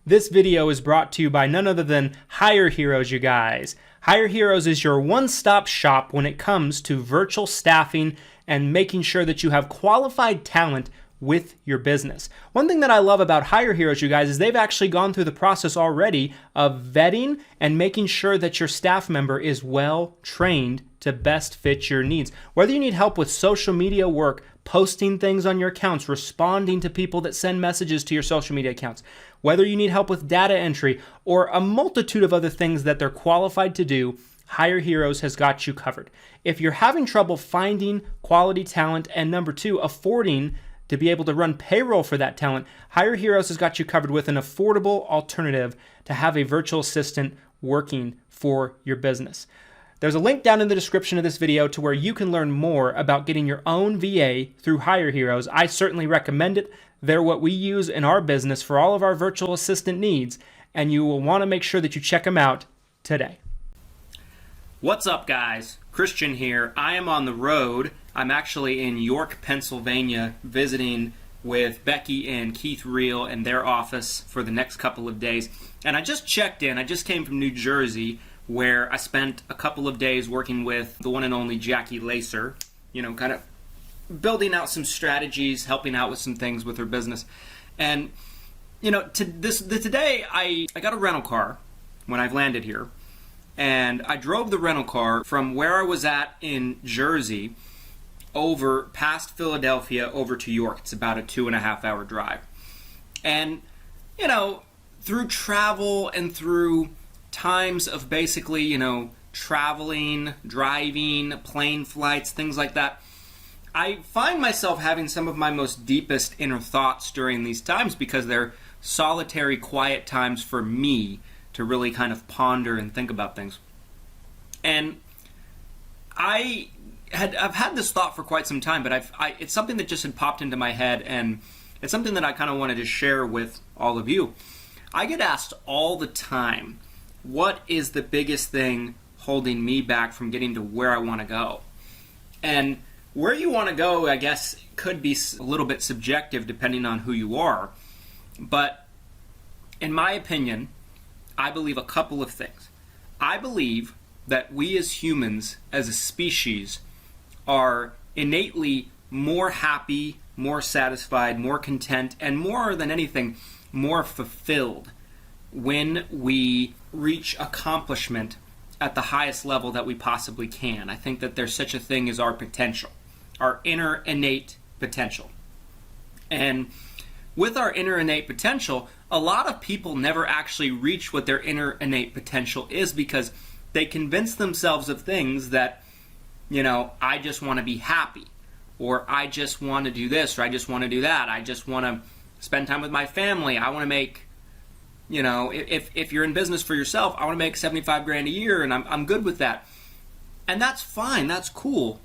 This video is brought to you by none other than Hire Heroes, you guys. Hire Heroes is your one-stop shop when it comes to virtual staffing and making sure that you have qualified talent with your business. One thing that I love about Hire Heroes, you guys, is they've actually gone through the process already of vetting and making sure that your staff member is well trained to best fit your needs. Whether you need help with social media work, posting things on your accounts, responding to people that send messages to your social media accounts, whether you need help with data entry or a multitude of other things that they're qualified to do, Hire Heroes has got you covered. If you're having trouble finding quality talent and number two, affording to be able to run payroll for that talent, Hire Heroes has got you covered with an affordable alternative to have a virtual assistant working for your business. There's a link down in the description of this video to where you can learn more about getting your own VA through Hire Heroes. I certainly recommend it. They're what we use in our business for all of our virtual assistant needs, and you will want to make sure that you check them out today. What's up, guys? Christian here. I am on the road. I'm actually in York, Pennsylvania, visiting with Becky and Keith Reel in their office for the next couple of days. And I just checked in. I just came from New Jersey, where I spent a couple of days working with the one and only Jackie Lacer, kind of building out some strategies, helping out with some things with her business. And, today I got a rental car when I've landed here. And I drove the rental car from where I was at in Jersey over past Philadelphia over to York. It's about a 2.5 hour drive. And, through travel and through times of basically, traveling, driving, plane flights, things like that, I find myself having some of my most deepest inner thoughts during these times because they're solitary, quiet times for me to really kind of ponder and think about things. And I've had this thought for quite some time, but it's something that just had popped into my head, and it's something that I kind of wanted to share with all of you. I get asked all the time, what is the biggest thing holding me back from getting to where I want to go? And where you want to go, I guess, could be a little bit subjective depending on who you are. But in my opinion, I believe a couple of things. I believe that we as humans, as a species, are innately more happy, more satisfied, more content, and more than anything, more fulfilled when we reach accomplishment at the highest level that we possibly can. I think that there's such a thing as our potential, our inner innate potential. And with our inner innate potential, a lot of people never actually reach what their inner innate potential is because they convince themselves of things that, I just want to be happy, or I just want to do this, or I just want to do that. I just want to spend time with my family. I want to make, if you're in business for yourself, I want to make $75,000 a year, and I'm good with that. And that's fine. That's cool.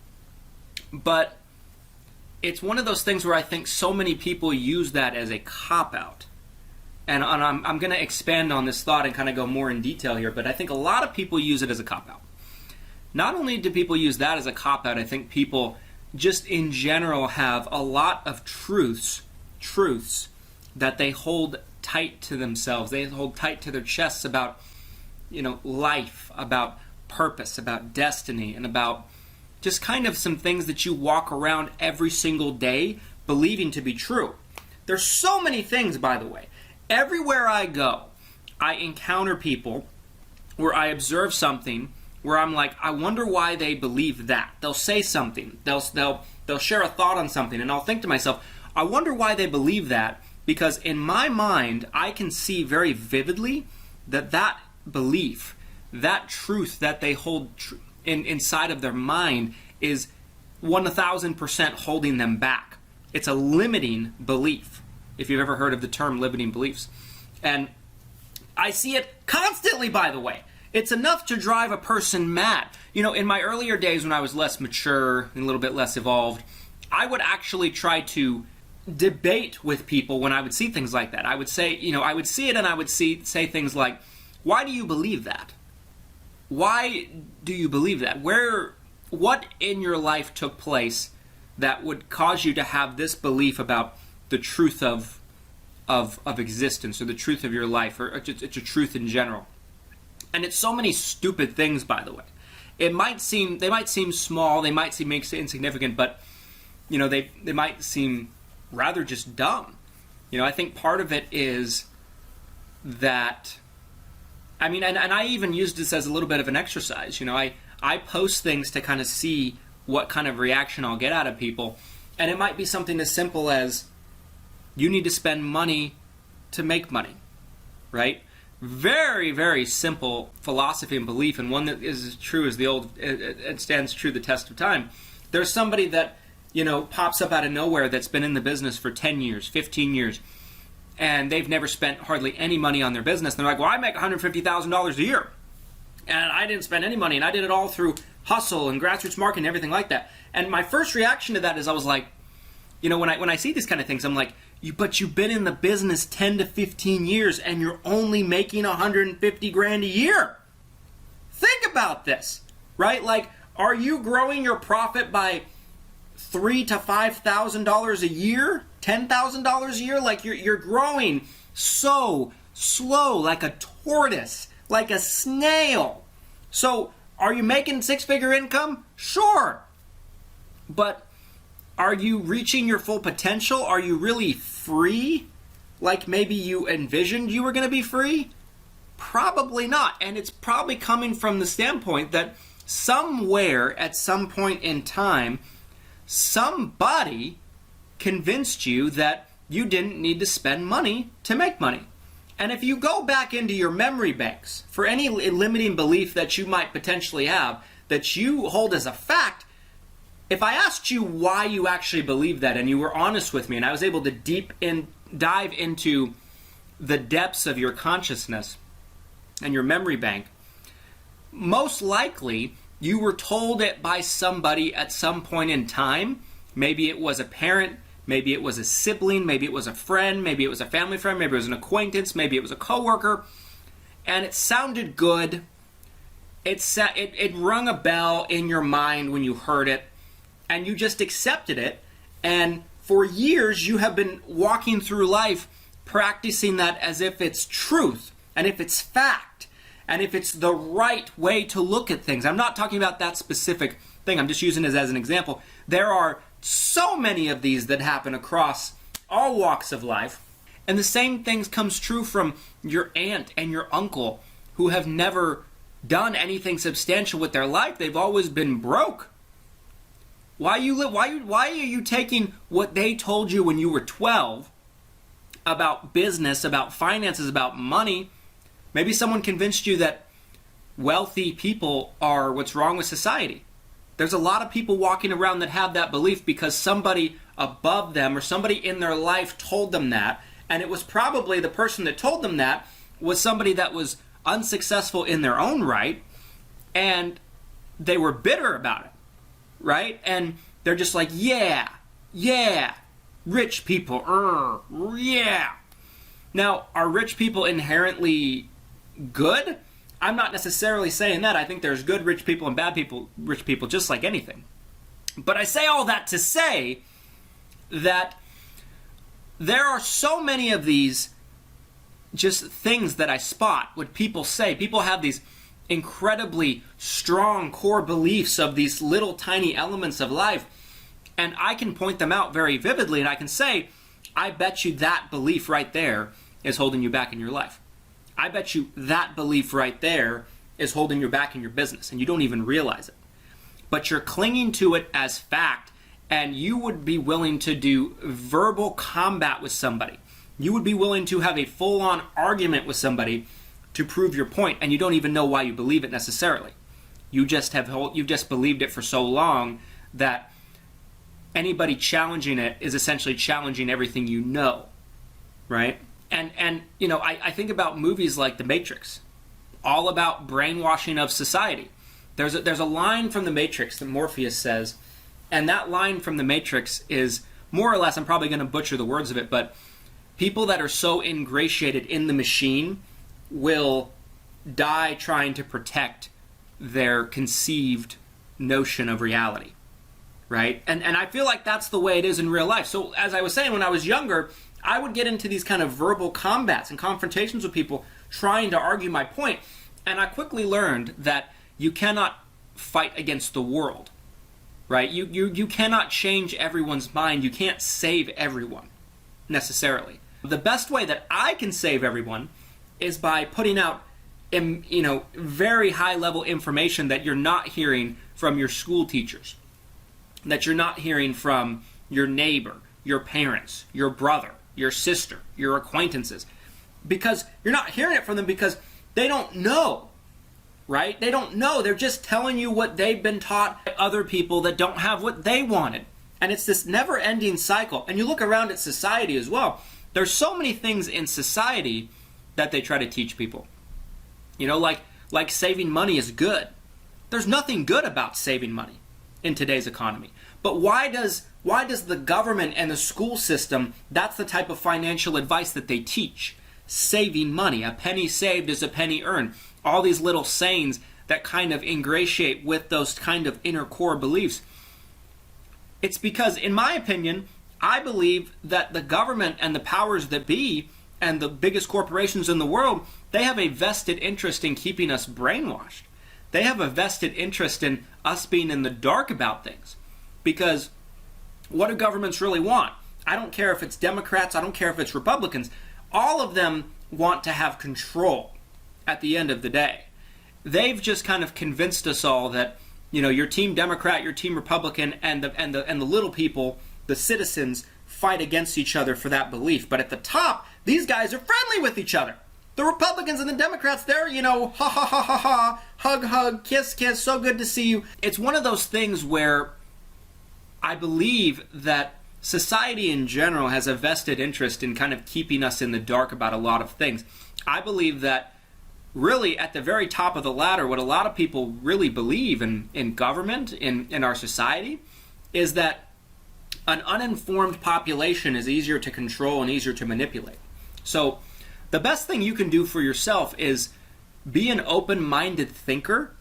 But it's one of those things where I think so many people use that as a cop-out. And I'm going to expand on this thought and kind of go more in detail here, but I think a lot of people use it as a cop-out. Not only do people use that as a cop-out, I think people just in general have a lot of truths that they hold tight to themselves. They hold tight to their chests about, life, about purpose, about destiny, and about just kind of some things that you walk around every single day believing to be true. There's so many things, by the way. Everywhere I go, I encounter people where I observe something where I'm like, I wonder why they believe that. They'll say something. They'll share a thought on something, and I'll think to myself, I wonder why they believe that, because in my mind, I can see very vividly that belief, that truth that they hold inside of their mind is 1,000% holding them back. It's a limiting belief, if you've ever heard of the term limiting beliefs. And I see it constantly, by the way. It's enough to drive a person mad. In my earlier days when I was less mature and a little bit less evolved, I would actually try to debate with people when I would see things like that. I would say, I would see it and I would say things like, why do you believe that? Why do you believe that? What in your life took place that would cause you to have this belief about the truth of of existence, or the truth of your life, or it's a truth in general. And it's so many stupid things, by the way. They might seem small, they might seem insignificant, but they might seem rather just dumb. I think part of it is that, and I even used this as a little bit of an exercise. I post things to kind of see what kind of reaction I'll get out of people. And it might be something as simple as, you need to spend money to make money, right? Very, very simple philosophy and belief, and one that is as true as it stands true the test of time. There's somebody that, pops up out of nowhere that's been in the business for 10 years, 15 years, and they've never spent hardly any money on their business. And they're like, well, I make $150,000 a year, and I didn't spend any money, and I did it all through hustle and grassroots marketing and everything like that. And my first reaction to that is I was like, when I see these kind of things, I'm like, but you've been in the business 10 to 15 years and you're only making $150,000 a year. Think about this, right? Like, are you growing your profit by $3,000 to $5,000 a year? $10,000 a year? Like, you're growing so slow, like a tortoise, like a snail. So, are you making six-figure income? Sure. But are you reaching your full potential? Are you really free? Like maybe you envisioned you were going to be free? Probably not. And it's probably coming from the standpoint that somewhere at some point in time, somebody convinced you that you didn't need to spend money to make money. And if you go back into your memory banks for any limiting belief that you might potentially have, that you hold as a fact, if I asked you why you actually believe that, and you were honest with me, and I was able to dive into the depths of your consciousness and your memory bank, most likely you were told it by somebody at some point in time. Maybe it was a parent, maybe it was a sibling, maybe it was a friend, maybe it was a family friend, maybe it was an acquaintance, maybe it was a coworker, and it sounded good. It rung a bell in your mind when you heard it, and you just accepted it, and for years you have been walking through life practicing that as if it's truth, and if it's fact, and if it's the right way to look at things. I'm not talking about that specific thing, I'm just using it as an example. There are so many of these that happen across all walks of life, and the same things comes true from your aunt and your uncle who have never done anything substantial with their life. They've always been broke. Why are you taking what they told you when you were 12 about business, about finances, about money? Maybe someone convinced you that wealthy people are what's wrong with society. There's a lot of people walking around that have that belief because somebody above them or somebody in their life told them that, and it was probably the person that told them that was somebody that was unsuccessful in their own right, and they were bitter about it. Right? And they're just like, yeah, rich people, yeah. Now, are rich people inherently good? I'm not necessarily saying that. I think there's good rich people and bad people, rich people, just like anything. But I say all that to say that there are so many of these just things that I spot, what people say. People have these incredibly strong core beliefs of these little tiny elements of life, and I can point them out very vividly, and I can say, I bet you that belief right there is holding you back in your life. I bet you that belief right there is holding you back in your business, and you don't even realize it. But you're clinging to it as fact, and you would be willing to do verbal combat with somebody. You would be willing to have a full-on argument with somebody to prove your point, and you don't even know why you believe it necessarily. You've just believed it for so long that anybody challenging it is essentially challenging everything you know, right? And I think about movies like The Matrix, all about brainwashing of society. There's a line from The Matrix that Morpheus says, and that line from The Matrix is more or less, I'm probably going to butcher the words of it, but people that are so ingratiated in the machine will die trying to protect their conceived notion of reality, right? And I feel like that's the way it is in real life. So as I was saying, when I was younger, I would get into these kind of verbal combats and confrontations with people trying to argue my point. And I quickly learned that you cannot fight against the world, right? You cannot change everyone's mind. You can't save everyone necessarily. The best way that I can save everyone is by putting out very high level information that you're not hearing from your school teachers, that you're not hearing from your neighbor, your parents, your brother, your sister, your acquaintances, because you're not hearing it from them because they don't know, right? They don't know. They're just telling you what they've been taught by other people that don't have what they wanted. And it's this never-ending cycle. And you look around at society as well. There's so many things in society that they try to teach people. Like saving money is good. There's nothing good about saving money in today's economy. But why does the government and the school system, that's the type of financial advice that they teach? Saving money. A penny saved is a penny earned. All these little sayings that kind of ingratiate with those kind of inner core beliefs. It's because, in my opinion, I believe that the government and the powers that be and the biggest corporations in the world, they have a vested interest in keeping us brainwashed. They have a vested interest in us being in the dark about things. Because what do governments really want? I don't care if it's Democrats, I don't care if it's Republicans. All of them want to have control at the end of the day. They've just kind of convinced us all that, your team Democrat, your team Republican, and the little people, the citizens, fight against each other for that belief. But at the top, these guys are friendly with each other. The Republicans and the Democrats, they're, ha ha ha ha ha, hug hug, kiss kiss, so good to see you. It's one of those things where I believe that society in general has a vested interest in kind of keeping us in the dark about a lot of things. I believe that really at the very top of the ladder, what a lot of people really believe in government, in our society, is that an uninformed population is easier to control and easier to manipulate. So the best thing you can do for yourself is be an open-minded thinker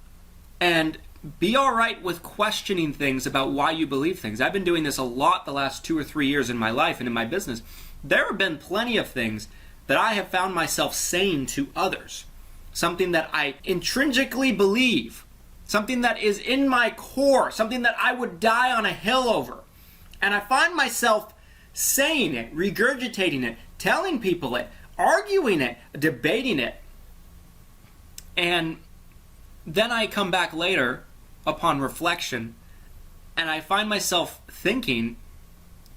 and be all right with questioning things about why you believe things. I've been doing this a lot the last 2 or 3 years in my life and in my business. There have been plenty of things that I have found myself saying to others. Something that I intrinsically believe. Something that is in my core. Something that I would die on a hill over. And I find myself saying it, regurgitating it, telling people it, arguing it, debating it. And then I come back later upon reflection and I find myself thinking,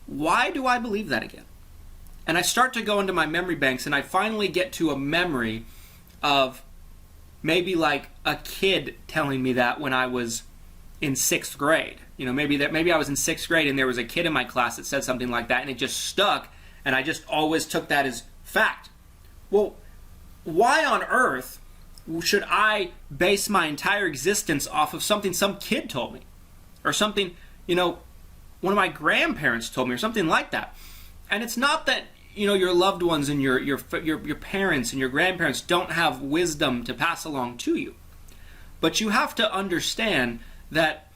why do I believe that again? And I start to go into my memory banks and I finally get to a memory of maybe like a kid telling me that when I was in 6th grade. Maybe I was in 6th grade and there was a kid in my class that said something like that and it just stuck and I just always took that as fact. Well, why on earth should I base my entire existence off of something some kid told me? Or something, one of my grandparents told me or something like that. And it's not that, your loved ones and your parents and your grandparents don't have wisdom to pass along to you. But you have to understand that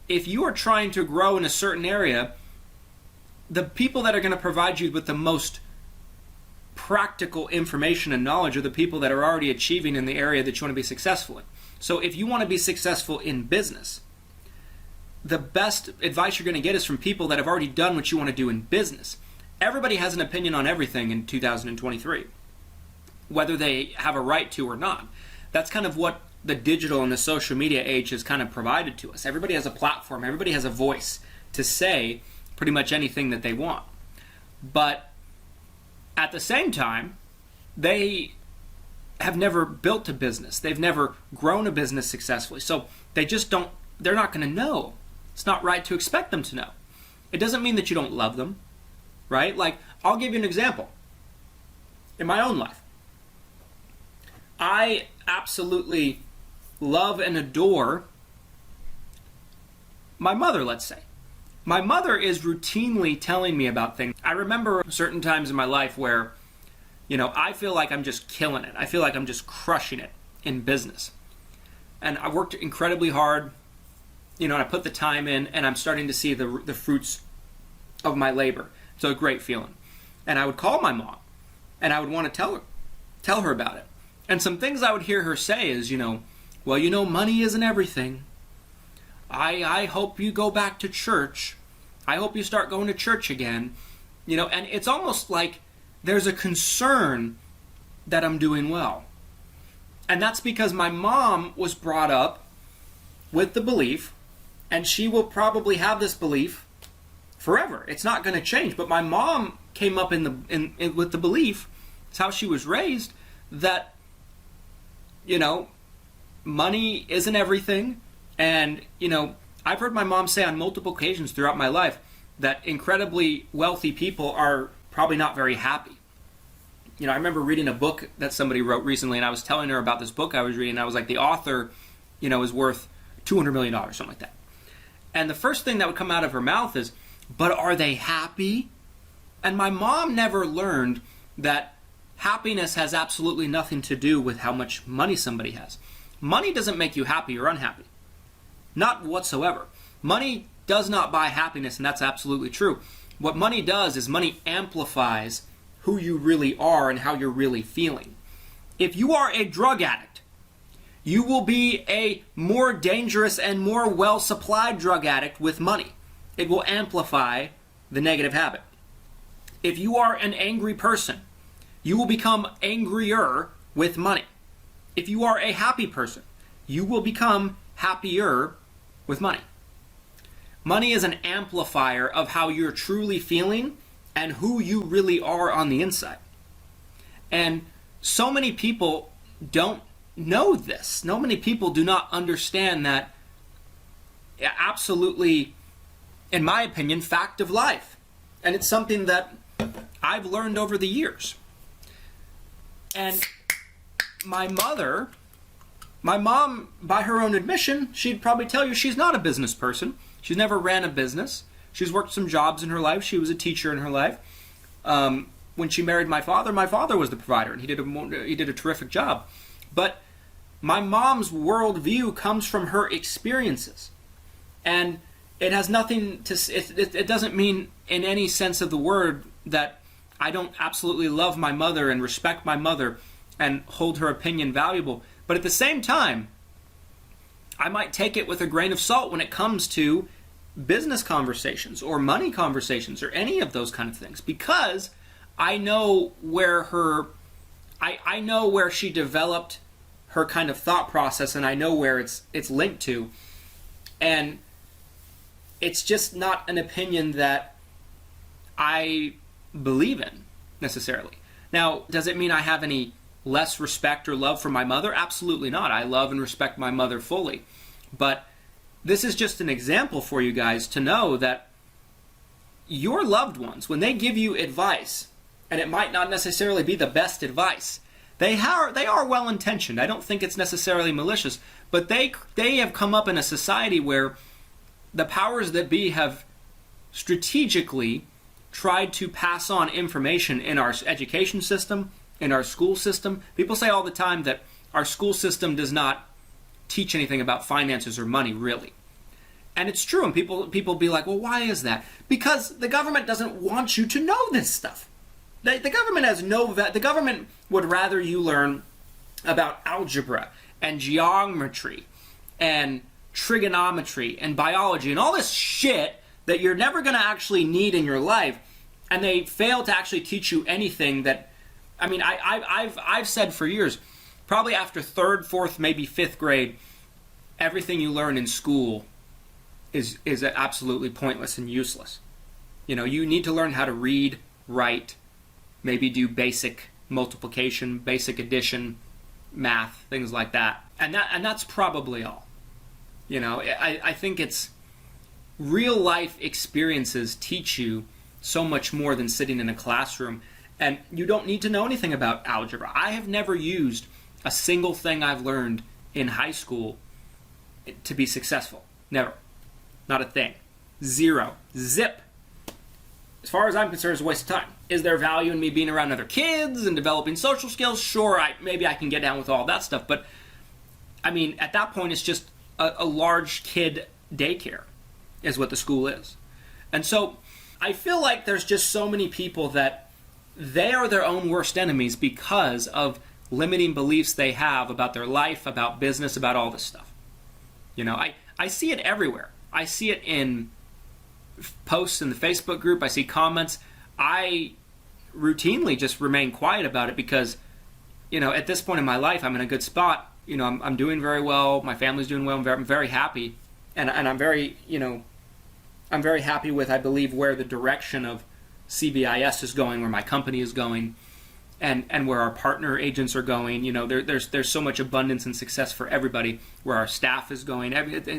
if you are trying to grow in a certain area, the people that are going to provide you with the most practical information and knowledge are the people that are already achieving in the area that you want to be successful in. So if you want to be successful in business, the best advice you're going to get is from people that have already done what you want to do in business. Everybody has an opinion on everything in 2023, whether they have a right to or not. That's kind of what the digital and the social media age has kind of provided to us. Everybody has a platform. Everybody has a voice to say pretty much anything that they want. But at the same time, they have never built a business. They've never grown a business successfully. So they're not going to know. It's not right to expect them to know. It doesn't mean that you don't love them, right? Like, I'll give you an example. In my own life, I absolutely love and adore my mother, let's say. My mother is routinely telling me about things. I remember certain times in my life where, I feel like I'm just killing it. I feel like I'm just crushing it in business. And I worked incredibly hard, and I put the time in, and I'm starting to see the fruits of my labor. So a great feeling. And I would call my mom, and I would want to tell her about it. And some things I would hear her say is, well, money isn't everything. I hope you go back to church. I hope you start going to church again. And it's almost like there's a concern that I'm doing well. And that's because my mom was brought up with the belief, and she will probably have this belief forever. It's not going to change. But my mom came up with the belief, it's how she was raised, that, money isn't everything. And, I've heard my mom say on multiple occasions throughout my life that incredibly wealthy people are probably not very happy. I remember reading a book that somebody wrote recently, and I was telling her about this book I was reading, and I was like, the author, is worth $200 million, something like that. And the first thing that would come out of her mouth is, but are they happy? And my mom never learned that happiness has absolutely nothing to do with how much money somebody has. Money doesn't make you happy or unhappy. Not whatsoever. Money does not buy happiness, and that's absolutely true. What money does is money amplifies who you really are and how you're really feeling. If you are a drug addict, you will be a more dangerous and more well-supplied drug addict with money. It will amplify the negative habit. If you are an angry person, you will become angrier with money. If you are a happy person, you will become happier with money. Money is an amplifier of how you're truly feeling and who you really are on the inside. And so many people don't know this. So many people do not understand that absolutely, in my opinion, fact of life. And it's something that I've learned over the years. And my mom, by her own admission, she'd probably tell you she's not a business person. She's never ran a business. She's worked some jobs in her life. She was a teacher in her life. When she married my father was the provider, and he did a terrific job. But my mom's worldview comes from her experiences, and it has nothing to. It doesn't mean in any sense of the word that I don't absolutely love my mother and respect my mother and hold her opinion valuable. But at the same time, I might take it with a grain of salt when it comes to business conversations or money conversations or any of those kind of things, because I know where I know where she developed her kind of thought process, and I know where it's linked to, and it's just not an opinion that I believe in necessarily. Now, does it mean I have any less respect or love for my mother? Absolutely not. I love and respect my mother fully. But this is just an example for you guys to know that your loved ones, when they give you advice, and it might not necessarily be the best advice, they are well-intentioned. I don't think it's necessarily malicious, but they have come up in a society where the powers that be have strategically tried to pass on information in our education system, in our school system. People say all the time that our school system does not teach anything about finances or money, really. And it's true, and people be like, well, why is that? Because the government doesn't want you to know this stuff. The government has the government would rather you learn about algebra and geometry and trigonometry and biology and all this shit that you're never going to actually need in your life, and they fail to actually teach you anything that, I mean, I've said for years, probably after 3rd, 4th, maybe 5th grade, everything you learn in school is absolutely pointless and useless. You know, you need to learn how to read, write, maybe do basic multiplication, basic addition, math, things like that. And that's probably all. You know, I think it's real life experiences teach you so much more than sitting in a classroom. And you don't need to know anything about algebra. I have never used a single thing I've learned in high school to be successful. Never. Not a thing. Zero. Zip. As far as I'm concerned, it's a waste of time. Is there value in me being around other kids and developing social skills? Sure, maybe I can get down with all that stuff. But, I mean, at that point, it's just a large kid daycare is what the school is. And so I feel like there's just so many people that they are their own worst enemies because of limiting beliefs they have about their life, about business, about all this stuff. You know, I see it everywhere. I see it in posts in the Facebook group. I see comments. I routinely just remain quiet about it because, you know, at this point in my life, I'm in a good spot. You know, I'm doing very well. My family's doing well. I'm very happy. And I'm very, you know, I'm very happy with, I believe, where the direction of CBIS is going, where my company is going, and where our partner agents are going. You know, there's so much abundance and success for everybody, where our staff is going.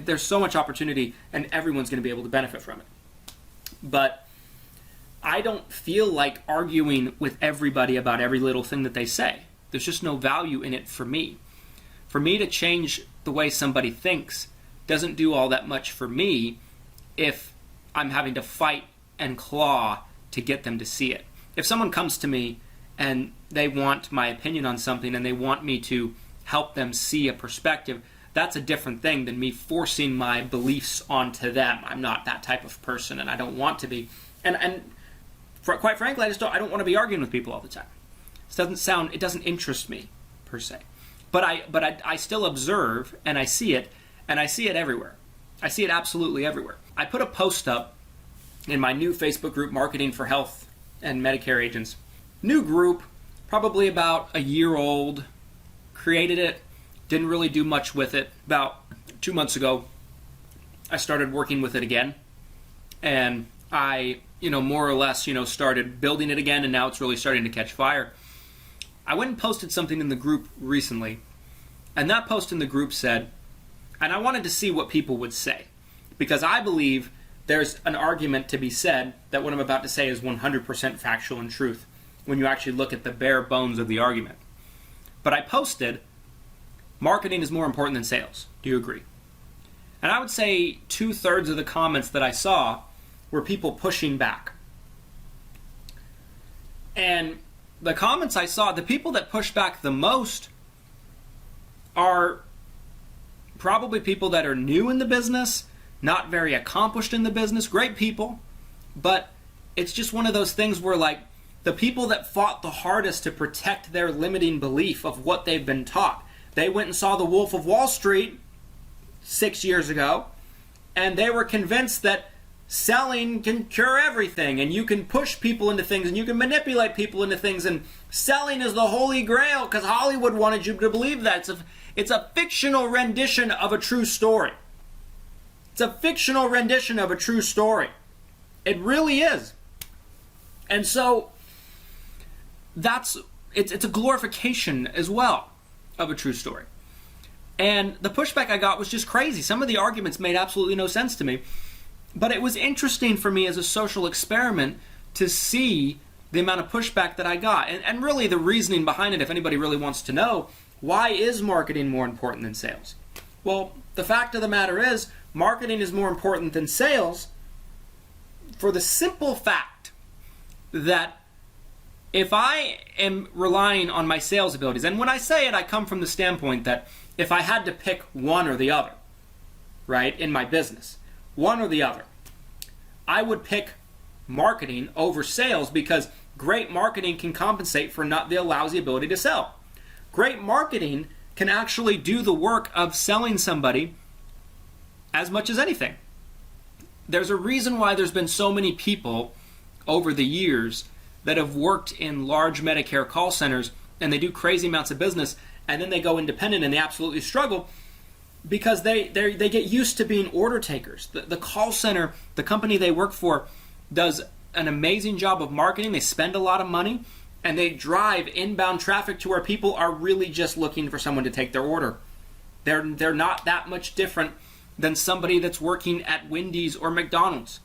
There's so much opportunity, and everyone's going to be able to benefit from it. But I don't feel like arguing with everybody about every little thing that they say. There's just no value in it for me. For me to change the way somebody thinks doesn't do all that much for me if I'm having to fight and claw to get them to see it. If someone comes to me and they want my opinion on something and they want me to help them see a perspective, that's a different thing than me forcing my beliefs onto them. I'm not that type of person, and I don't want to be. Quite frankly, I don't want to be arguing with people all the time. It doesn't interest me per se. But I still observe, and I see it everywhere. I see it absolutely everywhere. I put a post up in my new Facebook group, Marketing for Health and Medicare Agents. New group, probably about a year old. Created it, didn't really do much with it. About 2 months ago, I started working with it again. And I, more or less, started building it again, and now it's really starting to catch fire. I went and posted something in the group recently, and that post in the group said, and I wanted to see what people would say, because I believe there's an argument to be said that what I'm about to say is 100% factual and truth when you actually look at the bare bones of the argument. But I posted, marketing is more important than sales. Do you agree? And I would say 2/3 of the comments that I saw were people pushing back. And the comments I saw, the people that push back the most are probably people that are new in the business, not very accomplished in the business, great people, but it's just one of those things where, like, the people that fought the hardest to protect their limiting belief of what they've been taught, they went and saw The Wolf of Wall Street 6 years ago, and they were convinced that selling can cure everything, and you can push people into things, and you can manipulate people into things, and selling is the holy grail because Hollywood wanted you to believe that. It's a fictional rendition of a true story. It's a fictional rendition of a true story. It really is. And so it's a glorification as well of a true story. And the pushback I got was just crazy. Some of the arguments made absolutely no sense to me. But it was interesting for me as a social experiment to see the amount of pushback that I got. And really the reasoning behind it, if anybody really wants to know, why is marketing more important than sales? Well, the fact of the matter is, marketing is more important than sales for the simple fact that if I am relying on my sales abilities, and when I say it, I come from the standpoint that if I had to pick one or the other, right, in my business, one or the other, I would pick marketing over sales because great marketing can compensate for not the lousy ability to sell. Great marketing can actually do the work of selling somebody as much as anything. There's a reason why there's been so many people over the years that have worked in large Medicare call centers and they do crazy amounts of business and then they go independent and they absolutely struggle because they get used to being order takers. The call center, the company they work for, does an amazing job of marketing. They spend a lot of money and they drive inbound traffic to where people are really just looking for someone to take their order. They're not that much different than somebody that's working at Wendy's or McDonald's.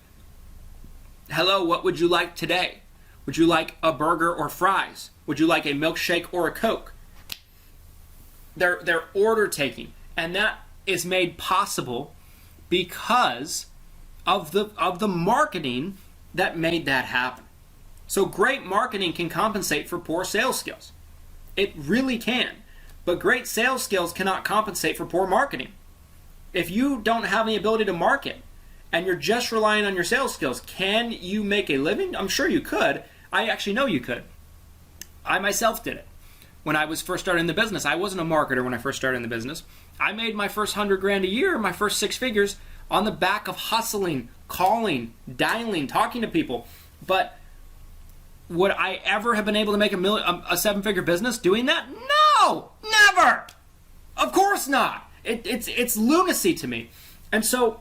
Hello, what would you like today? Would you like a burger or fries? Would you like a milkshake or a Coke? They're order taking, and that is made possible because of the marketing that made that happen. So great marketing can compensate for poor sales skills. It really can. But great sales skills cannot compensate for poor marketing. If you don't have the ability to market and you're just relying on your sales skills, can you make a living? I'm sure you could. I actually know you could. I myself did it. When I was first starting the business, I wasn't a marketer when I first started in the business. I made my first $100,000 a year, my first 6 figures, on the back of hustling, calling, dialing, talking to people. But would I ever have been able to make a 7-figure business doing that? No, never. Of course not. It's lunacy to me. And so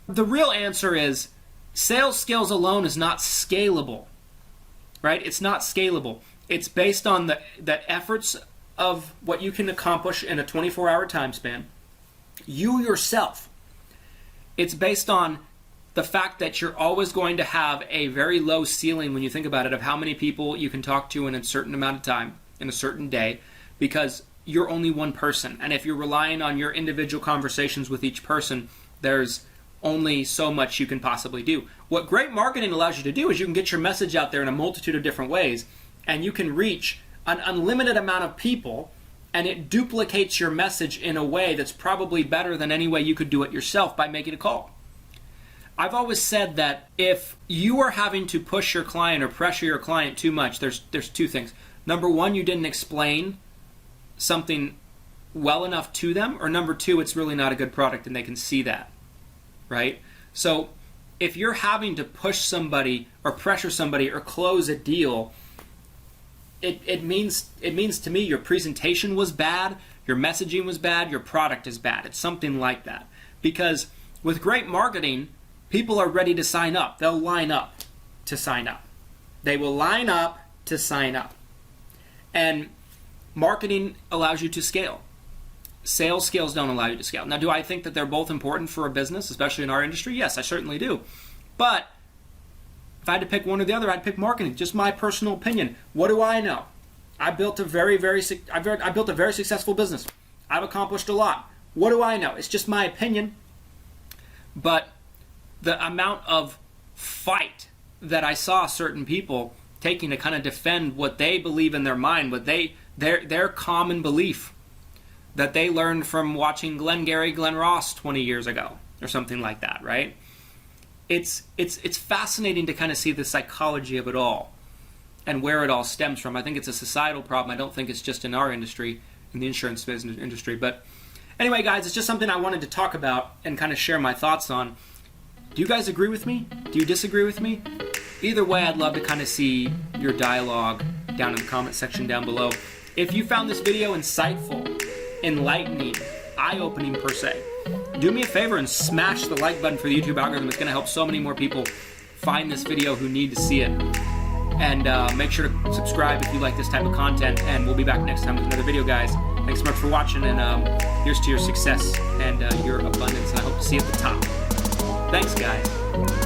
the real answer is sales skills alone is not scalable, right? It's not scalable. It's based on the efforts of what you can accomplish in a 24-hour time span. You yourself. It's based on the fact that you're always going to have a very low ceiling when you think about it of how many people you can talk to in a certain amount of time, in a certain day, because you're only one person. And if you're relying on your individual conversations with each person, there's only so much you can possibly do. What great marketing allows you to do is you can get your message out there in a multitude of different ways, and you can reach an unlimited amount of people, and it duplicates your message in a way that's probably better than any way you could do it yourself by making a call. I've always said that if you are having to push your client or pressure your client too much, there's two things. Number one, you didn't explain something well enough to them, or number two, it's really not a good product and they can see that, right? So if you're having to push somebody or pressure somebody or close a deal, it means to me your presentation was bad, your messaging was bad, your product is bad. It's something like that. Because with great marketing, people are ready to sign up. They'll line up to sign up. They will line up to sign up. And marketing allows you to scale. Sales skills don't allow you to scale. Now, do I think that they're both important for a business, especially in our industry? Yes, I certainly do. But if I had to pick one or the other, I'd pick marketing. Just my personal opinion. What do I know? I built a very successful business. I've accomplished a lot. What do I know? It's just my opinion. But the amount of fight that I saw certain people taking to kind of defend what they believe in their mind, what their common belief that they learned from watching Glenn Ross 20 years ago or something like that, right? It's fascinating to kind of see the psychology of it all and where it all stems from. I think it's a societal problem. I don't think it's just in our industry, in the insurance business industry. But anyway, guys, it's just something I wanted to talk about and kind of share my thoughts on. Do you guys agree with me? Do you disagree with me? Either way, I'd love to kind of see your dialogue down in the comment section down below. If you found this video insightful, enlightening, eye-opening per se, do me a favor and smash the like button for the YouTube algorithm. It's going to help so many more people find this video who need to see it. And make sure to subscribe if you like this type of content. And we'll be back next time with another video, guys. Thanks so much for watching, and here's to your success and your abundance. And I hope to see you at the top. Thanks, guys.